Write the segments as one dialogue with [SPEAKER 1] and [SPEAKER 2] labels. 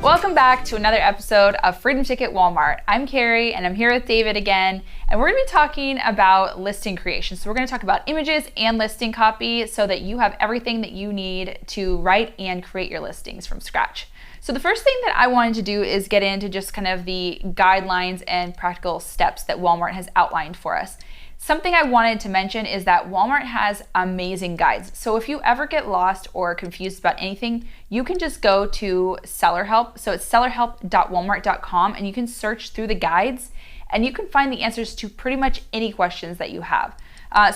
[SPEAKER 1] Welcome back to another episode of Freedom Ticket Walmart. I'm Carrie and I'm here with David again, and we're going to be talking about listing creation. So we're going to talk about images and listing copy so that you have everything that you need to write and create your listings from scratch. So the first thing that I wanted to do is get into just kind of the guidelines and practical steps that Walmart has outlined for us. Something I wanted to mention is that Walmart has amazing guides. So if you ever get lost or confused about anything, you can just go to Seller Help. So it's sellerhelp.walmart.com, and you can search through the guides and you can find the answers to pretty much any questions that you have.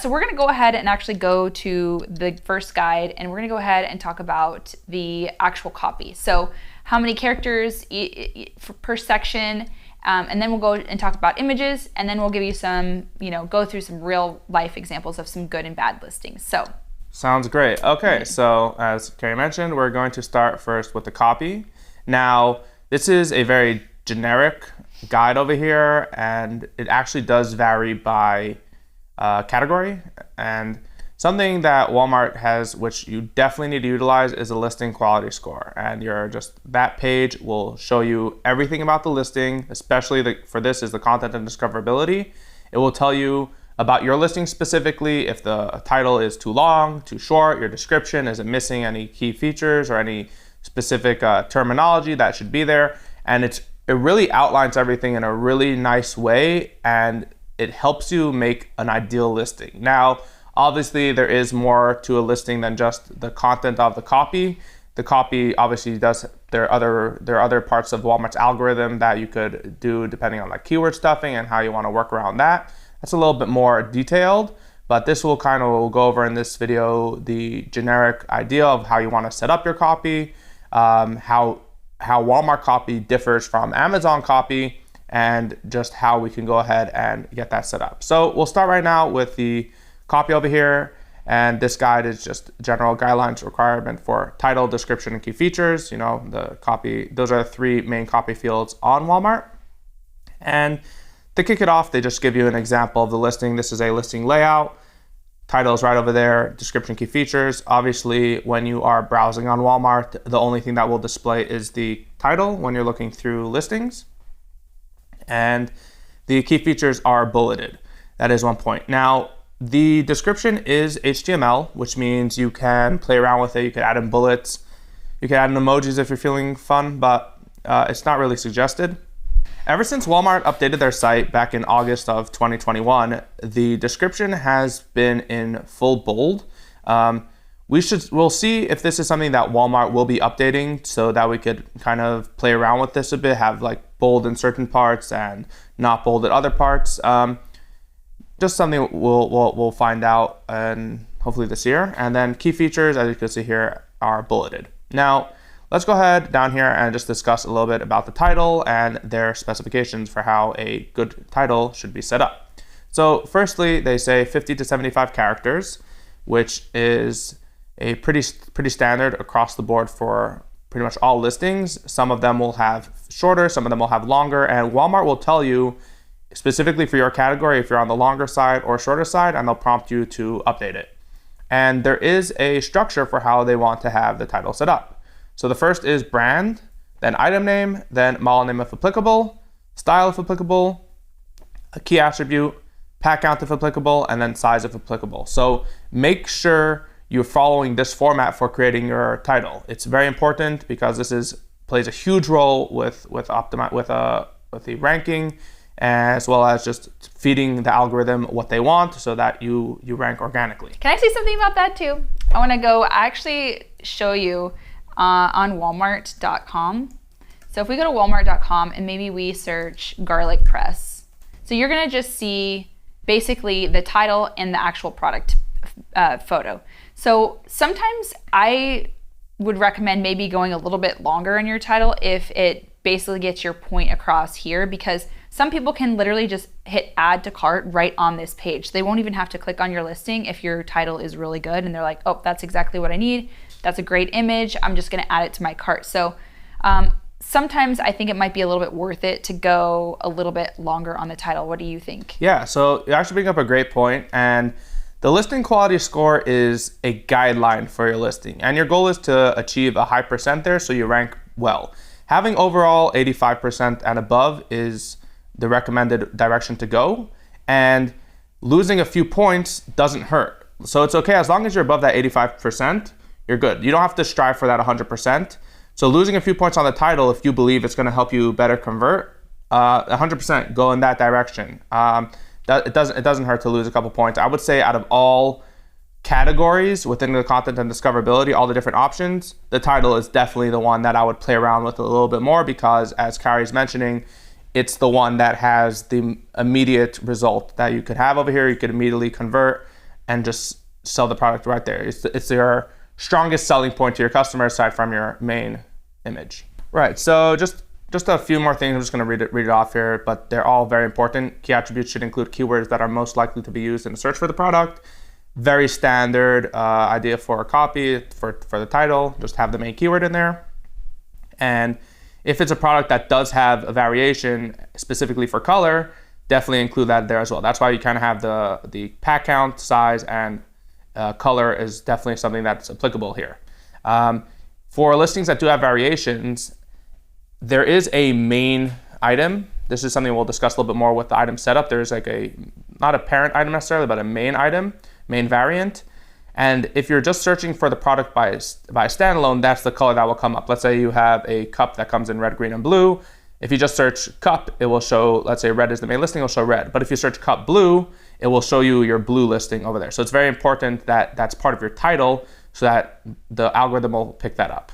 [SPEAKER 1] So we're gonna go ahead and actually go to the first guide, and we're gonna go ahead and talk about the actual copy. So how many characters per section, and then we'll go and talk about images, and then we'll give you some, go through some real life examples of some good and bad listings. So
[SPEAKER 2] sounds great. Okay, so as Carrie mentioned, we're going to start first with the copy. Now, this is a very generic guide over here, and it actually does vary by category. And something that Walmart has, which you definitely need to utilize, is a listing quality score. And that page will show you everything about the listing, especially for this is the content and discoverability. It will tell you about your listing specifically, if the title is too long, too short, your description, is it missing any key features or any specific terminology that should be there. And it really outlines everything in a really nice way, and it helps you make an ideal listing. Now, obviously, there is more to a listing than just the content of the copy. The copy obviously there are other parts of Walmart's algorithm that you could do depending on like keyword stuffing and how you want to work around that. That's a little bit more detailed, but this will we'll go over in this video the generic idea of how you want to set up your copy, how Walmart copy differs from Amazon copy, and just how we can go ahead and get that set up. So we'll start right now with the copy over here, and this guide is just general guidelines requirement for title, description, and key features. The copy, those are the three main copy fields on Walmart. And to kick it off, they just give you an example of the listing. This is a listing layout. Title is right over there, description, key features. Obviously, when you are browsing on Walmart, the only thing that will display is the title when you're looking through listings. And the key features are bulleted. That is one point. Now, the description is HTML, which means you can play around with it. You can add in bullets. You can add in emojis if you're feeling fun, but it's not really suggested. Ever since Walmart updated their site back in August of 2021, the description has been in full bold. We'll see if this is something that Walmart will be updating so that we could kind of play around with this a bit, have like bold in certain parts and not bold at other parts. Just something we'll find out and hopefully this year. And then key features, as you can see here, are bulleted. Now, let's go ahead down here and just discuss a little bit about the title and their specifications for how a good title should be set up. So firstly, they say 50 to 75 characters, which is a pretty standard across the board for pretty much all listings. Some of them will have shorter, some of them will have longer, and Walmart will tell you specifically for your category if you're on the longer side or shorter side, and they'll prompt you to update it. And there is a structure for how they want to have the title set up. So the first is brand, then item name, then model name if applicable, style if applicable, a key attribute, pack count if applicable, and then size if applicable. So make sure you're following this format for creating your title. It's very important because this plays a huge role with the ranking, as well as just feeding the algorithm what they want so that you rank organically.
[SPEAKER 1] Can I say something about that too? I want to actually show you on walmart.com. So if we go to walmart.com and maybe we search garlic press, so you're going to just see basically the title and the actual product photo. So sometimes I would recommend maybe going a little bit longer in your title if it basically gets your point across here, because some people can literally just hit add to cart right on this page. They won't even have to click on your listing if your title is really good and they're like, oh, that's exactly what I need. That's a great image. I'm just gonna add it to my cart. So sometimes I think it might be a little bit worth it to go a little bit longer on the title. What do you think?
[SPEAKER 2] Yeah, so you actually bring up a great point, and the listing quality score is a guideline for your listing, and your goal is to achieve a high percent there so you rank well. having overall 85% and above is the recommended direction to go. And losing a few points doesn't hurt. So it's okay as long as you're above that 85%, you're good. You don't have to strive for that 100%. So losing a few points on the title, if you believe it's going to help you better convert, 100% go in that direction. It doesn't hurt to lose a couple points. I would say out of all categories within the content and discoverability, all the different options, the title is definitely the one that I would play around with a little bit more, because as Carrie's mentioning, it's the one that has the immediate result that you could have over here. You could immediately convert and just sell the product right there. It's your strongest selling point to your customer aside from your main image. Right, so just a few more things. I'm just going to read it off here, but they're all very important. Key attributes should include keywords that are most likely to be used in a search for the product. Very standard idea for a copy for the title. Just have the main keyword in there. And if it's a product that does have a variation specifically for color, definitely include that there as well. That's why you kind of have the pack count, size, and color is definitely something that's applicable here. For listings that do have variations, there is a main item. This is something we'll discuss a little bit more with the item setup. There's like not a parent item necessarily, but a main item, main variant. And if you're just searching for the product by a standalone, that's the color that will come up. Let's say you have a cup that comes in red, green, and blue. If you just search cup, it will show, let's say red is the main listing, it'll show red. But if you search cup blue, it will show you your blue listing over there. So it's very important that that's part of your title so that the algorithm will pick that up.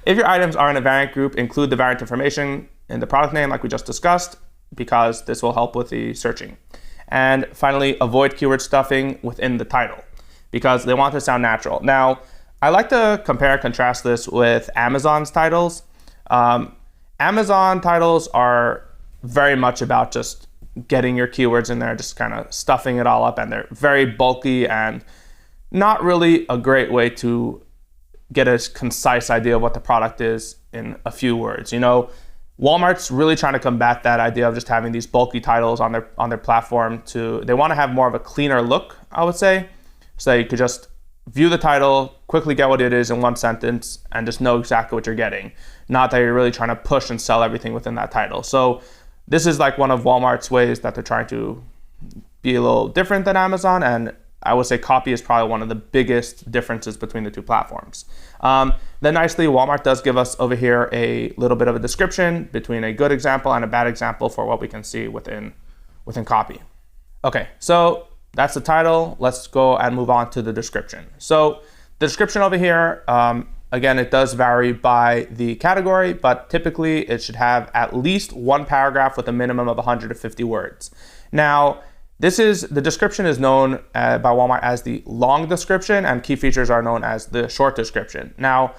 [SPEAKER 2] If your items are in a variant group, include the variant information in the product name like we just discussed, because this will help with the searching. And finally, avoid keyword stuffing within the title, because they want to sound natural. Now, I like to compare and contrast this with Amazon's titles. Amazon titles are very much about just getting your keywords in there, just kind of stuffing it all up, and they're very bulky and not really a great way to get a concise idea of what the product is in a few words. You know, Walmart's really trying to combat that idea of just having these bulky titles on their platform. They want to have more of a cleaner look, I would say, so that you could just view the title, quickly get what it is in one sentence, and just know exactly what you're getting. Not that you're really trying to push and sell everything within that title. So this is like one of Walmart's ways that they're trying to be a little different than Amazon, and I would say copy is probably one of the biggest differences between the two platforms. Then nicely, Walmart does give us over here a little bit of a description between a good example and a bad example for what we can see within copy. Okay, so that's the title. Let's go and move on to the description. So the description over here, again, it does vary by the category, but typically it should have at least one paragraph with a minimum of 150 words. Now, the description is known by Walmart as the long description, and key features are known as the short description. Now,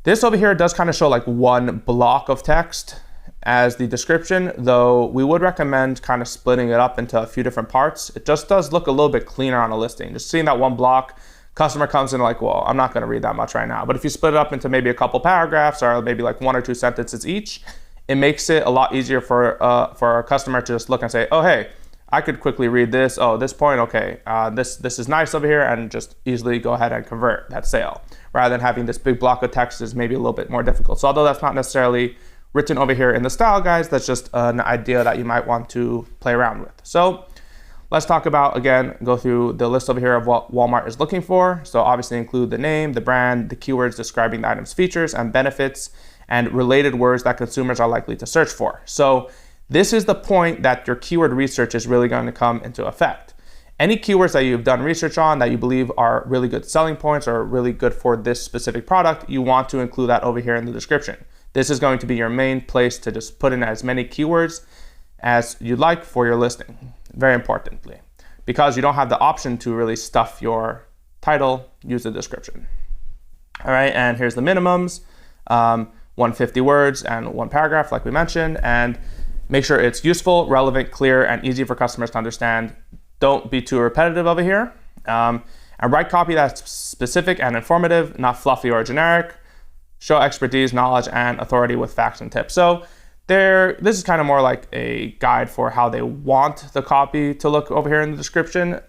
[SPEAKER 2] this over here does kind of show like one block of text as the description, though we would recommend kind of splitting it up into a few different parts. It just does look a little bit cleaner on a listing. Just seeing that one block, customer comes in like, well, I'm not going to read that much right now. But if you split it up into maybe a couple paragraphs or maybe like one or two sentences each, it makes it a lot easier for a customer to just look and say, oh, hey, I could quickly read this. Oh, this point, okay, this is nice over here, and just easily go ahead and convert that sale, rather than having this big block of text is maybe a little bit more difficult. So although that's not necessarily written over here in the style guides, that's just an idea that you might want to play around with. So let's talk about, again, go through the list over here of what Walmart is looking for. So obviously include the name, the brand, the keywords describing the item's features and benefits, and related words that consumers are likely to search for. So this is the point that your keyword research is really going to come into effect. Any keywords that you've done research on that you believe are really good selling points or really good for this specific product, you want to include that over here in the description. This is going to be your main place to just put in as many keywords as you'd like for your listing, very importantly, because you don't have the option to really stuff your title, use the description. All right, and here's the minimums, 150 words and one paragraph like we mentioned, and make sure it's useful, relevant, clear, and easy for customers to understand. Don't be too repetitive over here. And write copy that's specific and informative, not fluffy or generic. Show expertise, knowledge, and authority with facts and tips. So this is kind of more like a guide for how they want the copy to look over here in the description.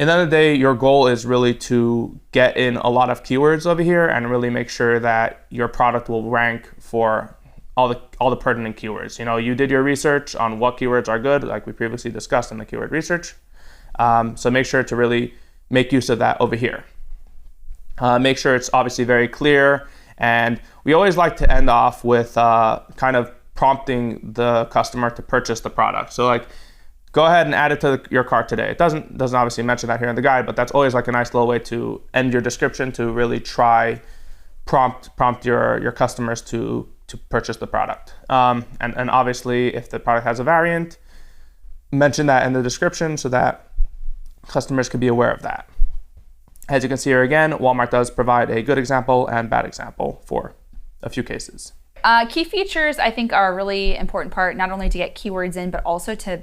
[SPEAKER 2] in the end of the day, your goal is really to get in a lot of keywords over here and really make sure that your product will rank for all the pertinent keywords. You did your research on what keywords are good, like we previously discussed in the keyword research. So make sure to really make use of that over here. Make sure it's obviously very clear. And we always like to end off with kind of prompting the customer to purchase the product. So like, go ahead and add it to your cart today. It doesn't obviously mention that here in the guide, but that's always like a nice little way to end your description, to really try prompt your customers to purchase the product. And obviously, if the product has a variant, mention that in the description so that customers can be aware of that. As you can see here again, Walmart does provide a good example and bad example for a few cases.
[SPEAKER 1] Key features, I think, are a really important part, not only to get keywords in, but also to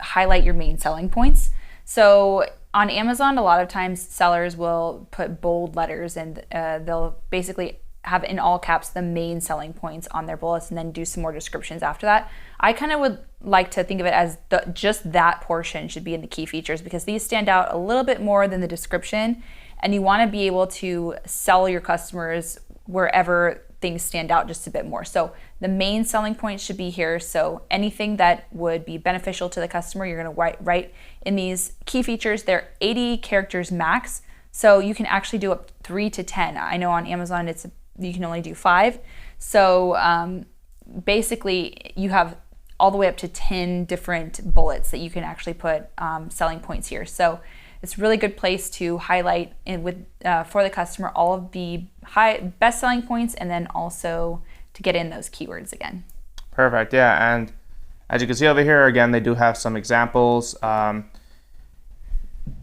[SPEAKER 1] highlight your main selling points. So on Amazon, a lot of times sellers will put bold letters and they'll basically have in all caps the main selling points on their bullets and then do some more descriptions after that. I kind of would like to think of it as just that portion should be in the key features, because these stand out a little bit more than the description, and you want to be able to sell your customers wherever things stand out just a bit more. So the main selling points should be here. So anything that would be beneficial to the customer, you're going to write in these key features. They're 80 characters max, so you can actually do up 3 to 10. I know on Amazon you can only do 5. So basically you have all the way up to 10 different bullets that you can actually put selling points here. So it's a really good place to highlight for the customer all of the best selling points, and then also to get in those keywords again.
[SPEAKER 2] Perfect. Yeah, and as you can see over here, again, they do have some examples.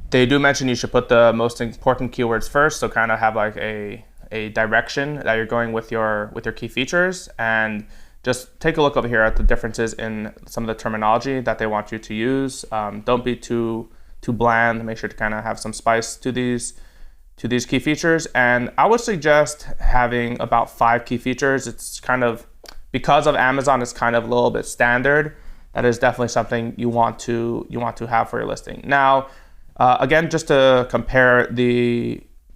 [SPEAKER 2] They do mention you should put the most important keywords first, so kind of have like a direction that you're going with your key features, and just take a look over here at the differences in some of the terminology that they want you to use. Don't be too bland. Make sure to kind of have some spice to these key features. And I would suggest having about 5 key features. It's kind of, because of Amazon, it's kind of a little bit standard. That is definitely something you want to have for your listing. Now, again, just to compare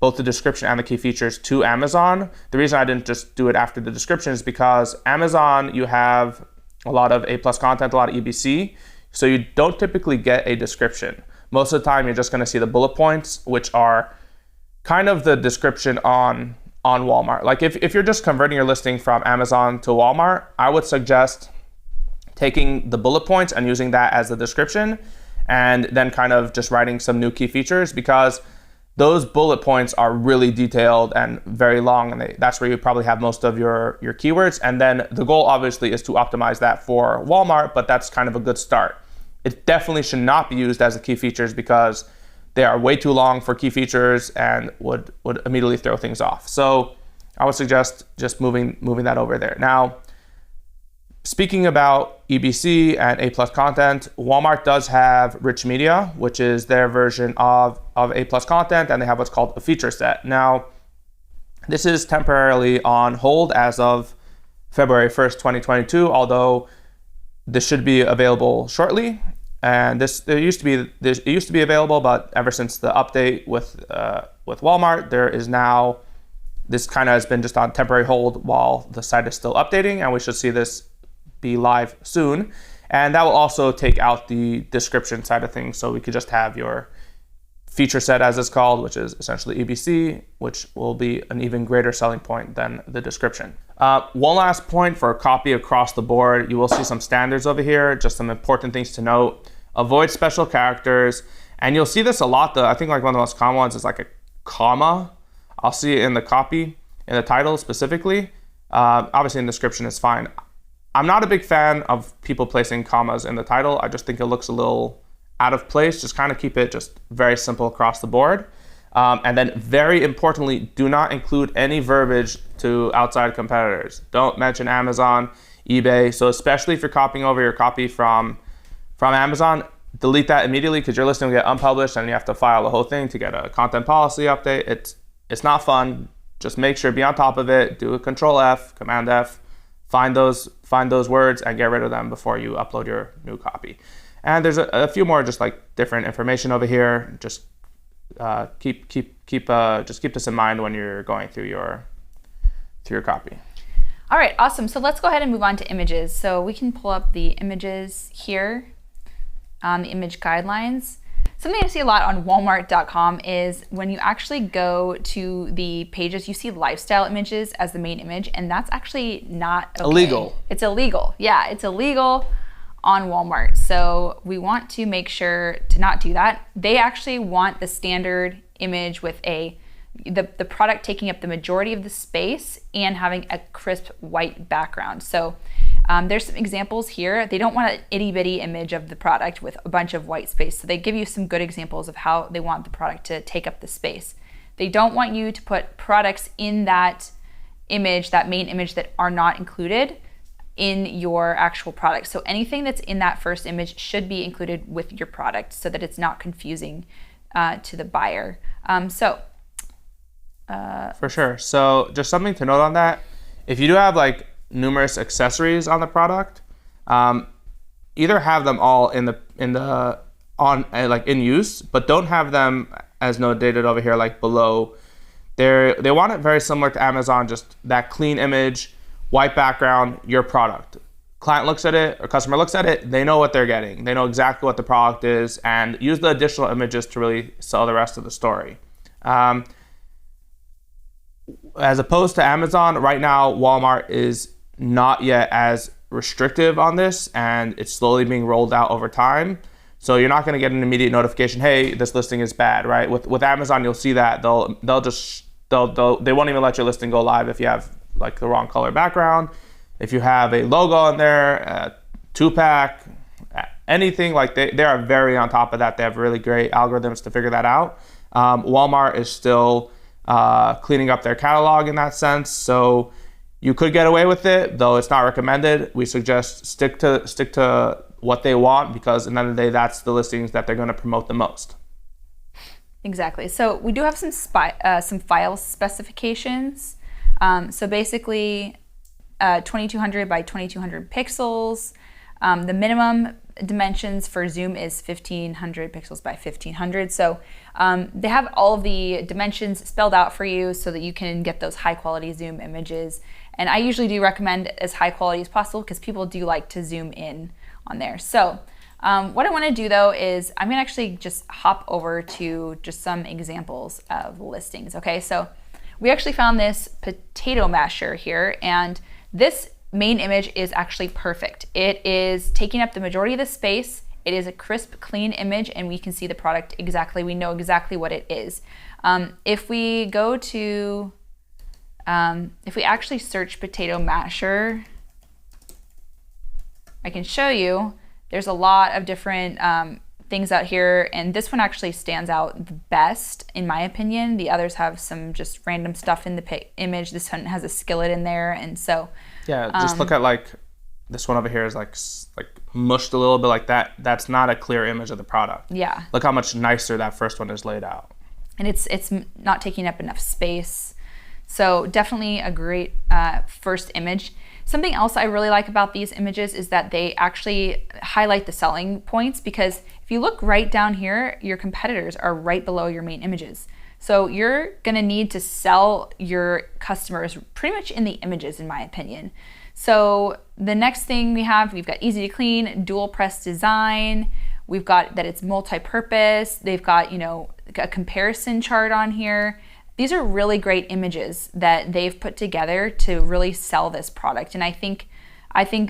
[SPEAKER 2] both the description and the key features to Amazon, the reason I didn't just do it after the description is because Amazon, you have a lot of A+ content, a lot of EBC, so you don't typically get a description. Most of the time, you're just going to see the bullet points, which are kind of the description on Walmart. Like if you're just converting your listing from Amazon to Walmart, I would suggest taking the bullet points and using that as the description, and then kind of just writing some new key features, because those bullet points are really detailed and very long, and that's where you probably have most of your keywords. And then the goal obviously is to optimize that for Walmart, but that's kind of a good start. It definitely should not be used as the key features, because they are way too long for key features and would immediately throw things off. So I would suggest just moving that over there. Now, speaking about EBC and A+ content, Walmart does have Rich Media, which is their version of A+ content, and they have what's called a feature set. Now, this is temporarily on hold as of February 1st, 2022, although this should be available shortly. And it used to be available, but ever since the update with Walmart, there is now, this kind of has been just on temporary hold while the site is still updating, and we should see this be live soon. And that will also take out the description side of things, so we could just have your feature set, as it's called, which is essentially EBC, which will be an even greater selling point than the description. One last point for copy across the board, you will see some standards over here, just some important things to note. Avoid special characters, and you'll see this a lot. I think like one of the most common ones is like a comma. I'll see it in the copy, in the title specifically. Obviously in the description is fine. I'm not a big fan of people placing commas in the title. I just think it looks a little out of place. Just kind of keep it just very simple across the board. And then very importantly, do not include any verbiage to outside competitors. Don't mention Amazon, eBay. So especially if you're copying over your copy from Amazon, delete that immediately, because your listing will get unpublished and you have to file the whole thing to get a content policy update. It's not fun. Just make sure, be on top of it, do a Control F, Command F, find those words and get rid of them before you upload your new copy. And there's a few more just like different information over here. Just just keep this in mind when you're going through your copy.
[SPEAKER 1] All right, awesome. So let's go ahead and move on to images. So we can pull up the images here, the image guidelines. Something I see a lot on Walmart.com is when you actually go to the pages, you see lifestyle images as the main image, and that's actually not okay.
[SPEAKER 2] Illegal.
[SPEAKER 1] It's illegal. Yeah, it's illegal on Walmart. So we want to make sure to not do that. They actually want the standard image with the product taking up the majority of the space and having a crisp white background. So there's some examples here. They don't want an itty bitty image of the product with a bunch of white space. So they give you some good examples of how they want the product to take up the space. They don't want you to put products in that image, that main image, that are not included in your actual product. So anything that's in that first image should be included with your product so that it's not confusing to the buyer.
[SPEAKER 2] For sure. So just something to note on that, if you do have like numerous accessories on the product, either have them all in use, but don't have them as notated over here like below. They want it very similar to Amazon, just that clean image, white background, your product. Client looks at it or customer looks at it, they know what they're getting. They know exactly what the product is, and use the additional images to really sell the rest of the story. As opposed to Amazon, right now, Walmart is not yet as restrictive on this, and it's slowly being rolled out over time. So you're not going to get an immediate notification, hey, this listing is bad, right? With Amazon, you'll see that they won't even let your listing go live if you have like the wrong color background, if you have a logo in there, 2-pack, anything like they are very on top of that. They have really great algorithms to figure that out. Walmart is still cleaning up their catalog in that sense, so you could get away with it, though it's not recommended. We suggest stick to what they want, because at the end of the day, that's the listings that they're going to promote the most.
[SPEAKER 1] Exactly. So we do have some file specifications. So basically, 2200 by 2200 pixels. The minimum dimensions for zoom is 1500 pixels by 1500. So they have all of the dimensions spelled out for you so that you can get those high quality zoom images. And I usually do recommend as high quality as possible because people do like to zoom in on there. So what I want to do though is I'm going to actually just hop over to just some examples of listings. Okay, so we actually found this potato masher here, and this main image is actually perfect. It is taking up the majority of the space. It is a crisp, clean image, and we can see the product exactly. We know exactly what it is. If we go to, if we actually search potato masher, I can show you there's a lot of different things out here, and this one actually stands out the best in my opinion. The others have some just random stuff in the image. This one has a skillet in there, and so
[SPEAKER 2] yeah, just look at like this one over here is like mushed a little bit like that. That's not a clear image of the product.
[SPEAKER 1] Yeah,
[SPEAKER 2] look how much nicer that first one is laid out,
[SPEAKER 1] and it's not taking up enough space. So definitely a great first image. Something else I really like about these images is that they actually highlight the selling points, because if you look right down here, your competitors are right below your main images. So you're gonna need to sell your customers pretty much in the images, in my opinion. So the next thing we've got easy to clean, dual press design. We've got that it's multi-purpose. They've got, a comparison chart on here. These are really great images that they've put together to really sell this product. And I think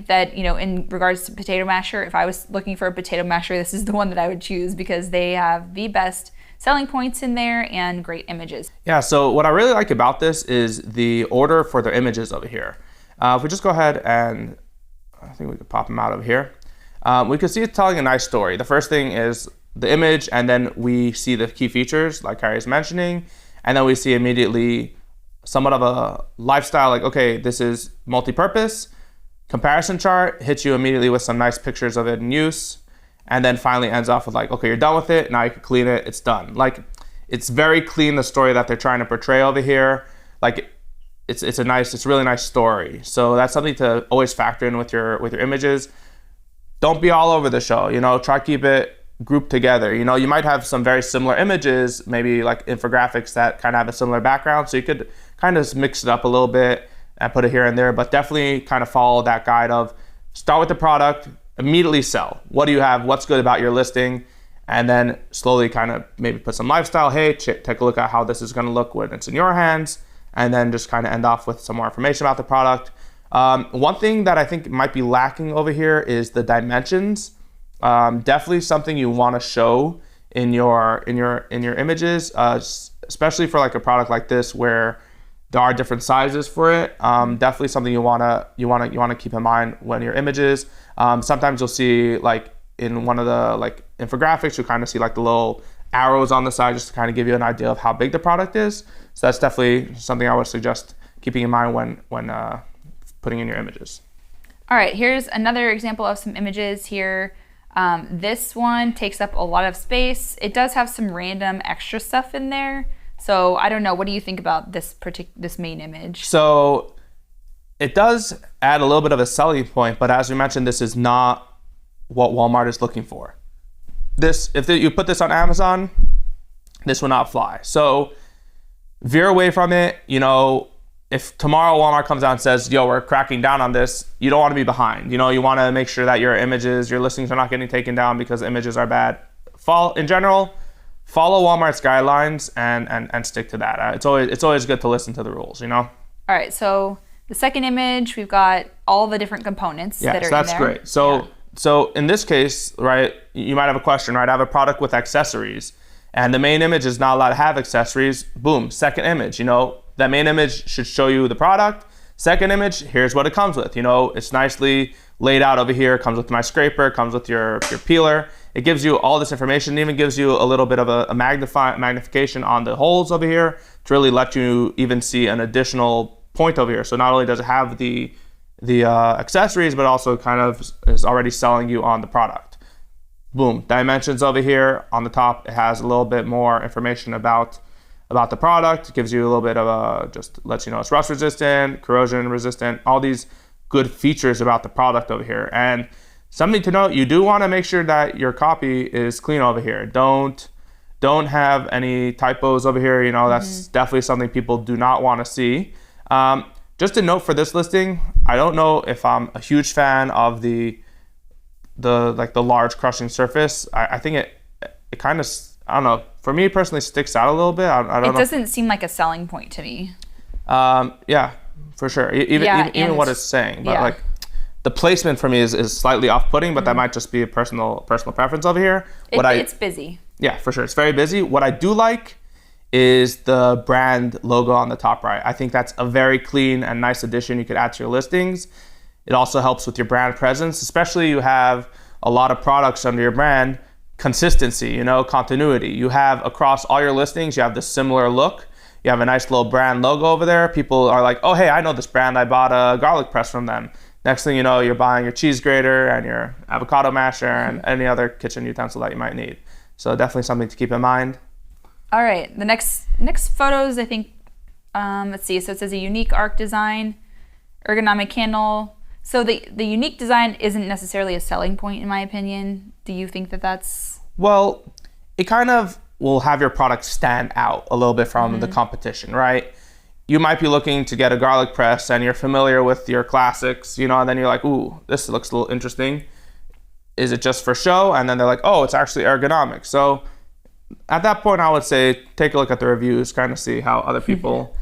[SPEAKER 1] that, in regards to potato masher, if I was looking for a potato masher, this is the one that I would choose, because they have the best selling points in there and great images.
[SPEAKER 2] Yeah, so what I really like about this is the order for their images over here. If we just go ahead and I think we could pop them out over here, we can see it's telling a nice story. The first thing is the image, and then we see the key features like Harry's mentioning. And then we see immediately somewhat of a lifestyle, like, okay, this is multi-purpose. Comparison chart hits you immediately with some nice pictures of it in use. And then finally ends off with like, okay, you're done with it. Now you can clean it. It's done. Like, it's very clean, the story that they're trying to portray over here. Like, it's a really nice story. So that's something to always factor in with your images. Don't be all over the show. Try to keep it grouped together. You know, you might have some very similar images, maybe like infographics that kind of have a similar background. So you could kind of mix it up a little bit and put it here and there, but definitely kind of follow that guide of start with the product, immediately sell. What do you have? What's good about your listing? And then slowly kind of maybe put some lifestyle. Hey, take a look at how this is going to look when it's in your hands. And then just kind of end off with some more information about the product. One thing that I think might be lacking over here is the dimensions. Definitely something you want to show in your images, especially for like a product like this where there are different sizes for it. Definitely something you wanna keep in mind when your images. Sometimes you'll see like in one of the like infographics, you'll kind of see like the little arrows on the side just to kind of give you an idea of how big the product is. So that's definitely something I would suggest keeping in mind when putting in your images.
[SPEAKER 1] All right, here's another example of some images here. This one takes up a lot of space. It does have some random extra stuff in there. So I don't know, what do you think about this main image?
[SPEAKER 2] So it does add a little bit of a selling point, but as we mentioned, this is not what Walmart is looking for. If you put this on Amazon, this will not fly. So veer away from it. You know, if tomorrow Walmart comes out and says, yo, we're cracking down on this, you don't want to be behind. You know, you want to make sure that your images, your listings are not getting taken down because images are bad. In general, follow Walmart's guidelines and stick to that. It's always good to listen to the rules, you know?
[SPEAKER 1] All right, so the second image, we've got all the different components that are in there.
[SPEAKER 2] Yes, that's great. So in this case, right, you might have a question, right? I have a product with accessories and the main image is not allowed to have accessories. Boom, second image, you know, that main image should show you the product. Second image, here's what it comes with. You know, it's nicely laid out over here. It comes with my scraper, comes with your peeler. It gives you all this information. It even gives you a little bit of a magnification on the holes over here to really let you even see an additional point over here. So not only does it have the accessories, but also kind of is already selling you on the product. Boom, dimensions over here on the top. It has a little bit more information about the product. It gives you a little bit of just lets you know it's rust resistant, corrosion resistant, all these good features about the product over here. And something to note, you do want to make sure that your copy is clean over here. Don't have any typos over here. You know, that's definitely something people do not want to see. Just a note for this listing, I don't know if I'm a huge fan of the large crushing surface. I think it kind of, I don't know, for me personally sticks out a little bit. I don't know.
[SPEAKER 1] It doesn't seem like a selling point to me.
[SPEAKER 2] Yeah, for sure. Even what it's saying, but like the placement for me is slightly off-putting, but that might just be a personal preference over here.
[SPEAKER 1] It's busy.
[SPEAKER 2] Yeah, for sure. It's very busy. What I do like is the brand logo on the top right. I think that's a very clean and nice addition you could add to your listings. It also helps with your brand presence, especially you have a lot of products under your brand. Consistency, you know, continuity. You have across all your listings, you have this similar look. You have a nice little brand logo over there. People are like, oh, hey, I know this brand. I bought a garlic press from them. Next thing you know, you're buying your cheese grater and your avocado masher and any other kitchen utensil that you might need. So definitely something to keep in mind.
[SPEAKER 1] All right, the next photos, I think, let's see. So it says a unique arc design, ergonomic candle. So the unique design isn't necessarily a selling point in my opinion. Do you think that that's?
[SPEAKER 2] Well, it kind of will have your product stand out a little bit from the competition, right? You might be looking to get a garlic press and you're familiar with your classics, you know, and then you're like, ooh, this looks a little interesting. Is it just for show? And then they're like, oh, it's actually ergonomic. So at that point, I would say take a look at the reviews, kind of see how other people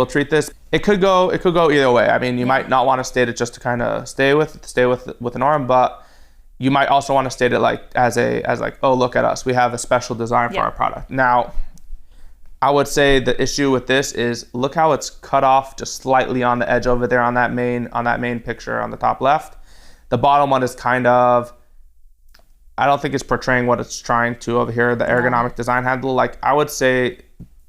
[SPEAKER 2] treat this. It could go either way. I mean, you might not want to state it just to kind of stay with an arm, but you might also want to state it like as like, oh, look at us, we have a special design for our product. Now, I would say the issue with this is look how it's cut off just slightly on the edge over there on that main picture on the top left. The bottom one is kind of, I don't think it's portraying what it's trying to over here, the ergonomic design handle. Like I would say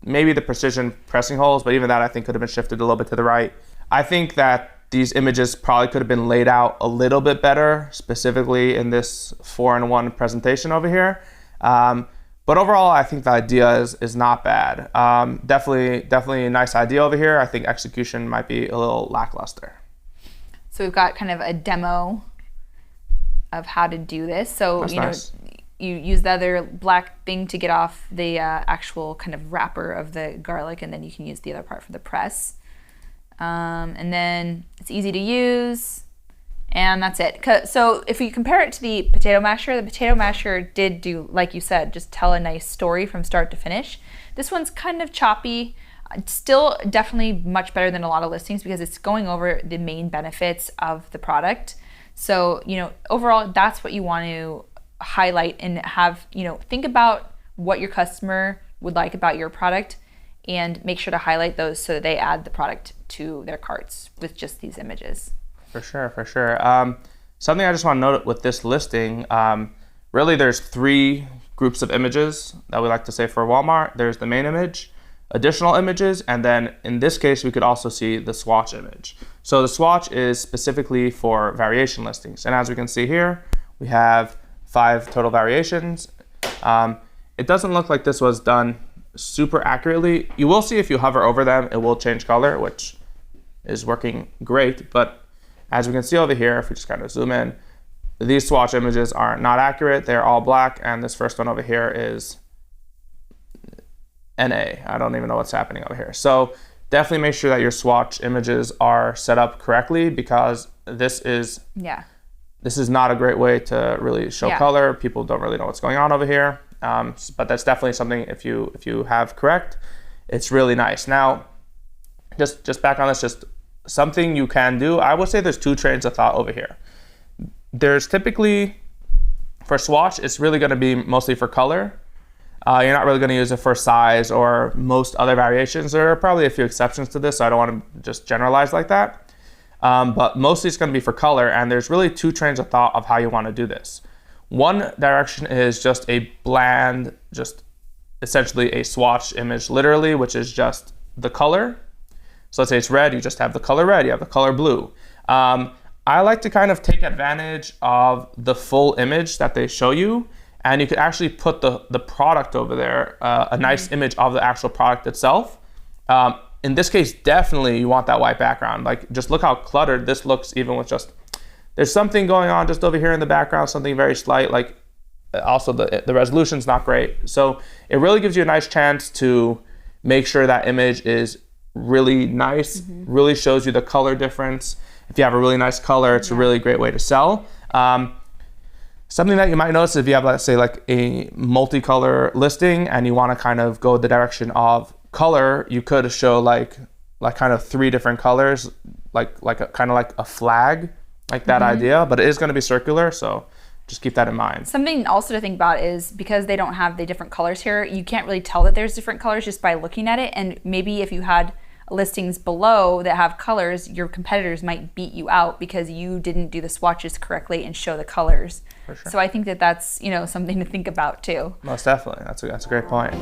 [SPEAKER 2] maybe the precision pressing holes, but even that I think could have been shifted a little bit to the right. I think that these images probably could have been laid out a little bit better, specifically in this 4-in-1 presentation over here. But overall, I think the idea is not bad. Definitely a nice idea over here. I think execution might be a little lackluster.
[SPEAKER 1] So we've got kind of a demo of how to do this. So
[SPEAKER 2] that's nice.
[SPEAKER 1] you use the other black thing to get off the actual kind of wrapper of the garlic, and then you can use the other part for the press. And then it's easy to use, and that's it. So if you compare it to the potato masher did do, like you said, just tell a nice story from start to finish. This one's kind of choppy. Still definitely much better than a lot of listings because it's going over the main benefits of the product. So, overall, that's what you want to highlight and have, think about what your customer would like about your product and make sure to highlight those so that they add the product to their carts with just these images.
[SPEAKER 2] For sure. Something I just want to note with this listing, really there's 3 groups of images that we like to say for Walmart. There's the main image, additional images, and then in this case we could also see the swatch image. So the swatch is specifically for variation listings, and as we can see here we have 5 total variations. It doesn't look like this was done super accurately. You will see if you hover over them it will change color, which is working great, but as we can see over here, if we just kind of zoom in, these swatch images are not accurate. They're all black, and this first one over here is NA. I don't even know what's happening over here. So definitely make sure that your swatch images are set up correctly because this is not a great way to really show color. People don't really know what's going on over here. But that's definitely something if you have correct, it's really nice. Now, just back on this, just something you can do. I would say there's 2 trains of thought over here. There's typically, for swatch, it's really going to be mostly for color. You're not really going to use it for size or most other variations. There are probably a few exceptions to this, so I don't want to just generalize like that. But mostly it's going to be for color, and there's really 2 trains of thought of how you want to do this. One direction is just a bland, just essentially a swatch image, literally, which is just the color. So let's say it's red, you just have the color red, you have the color blue. I like to kind of take advantage of the full image that they show you, and you could actually put the product over there, a nice image of the actual product itself. In this case, definitely you want that white background. Like, just look how cluttered this looks, even with just, there's something going on just over here in the background, something very slight, like also the resolution's not great. So it really gives you a nice chance to make sure that image is really nice, really shows you the color difference. If you have a really nice color, it's a really great way to sell. Something that you might notice if you have, let's say, like a multicolor listing and you want to kind of go the direction of color, you could show like kind of 3 different colors, like a flag, like that idea, but it is going to be circular, so just keep that in mind.
[SPEAKER 1] Something also to think about is because they don't have the different colors here, you can't really tell that there's different colors just by looking at it. And maybe if you had listings below that have colors, your competitors might beat you out because you didn't do the swatches correctly and show the colors.
[SPEAKER 2] For sure.
[SPEAKER 1] So I think that that's something to think about too.
[SPEAKER 2] Most definitely. That's a great point.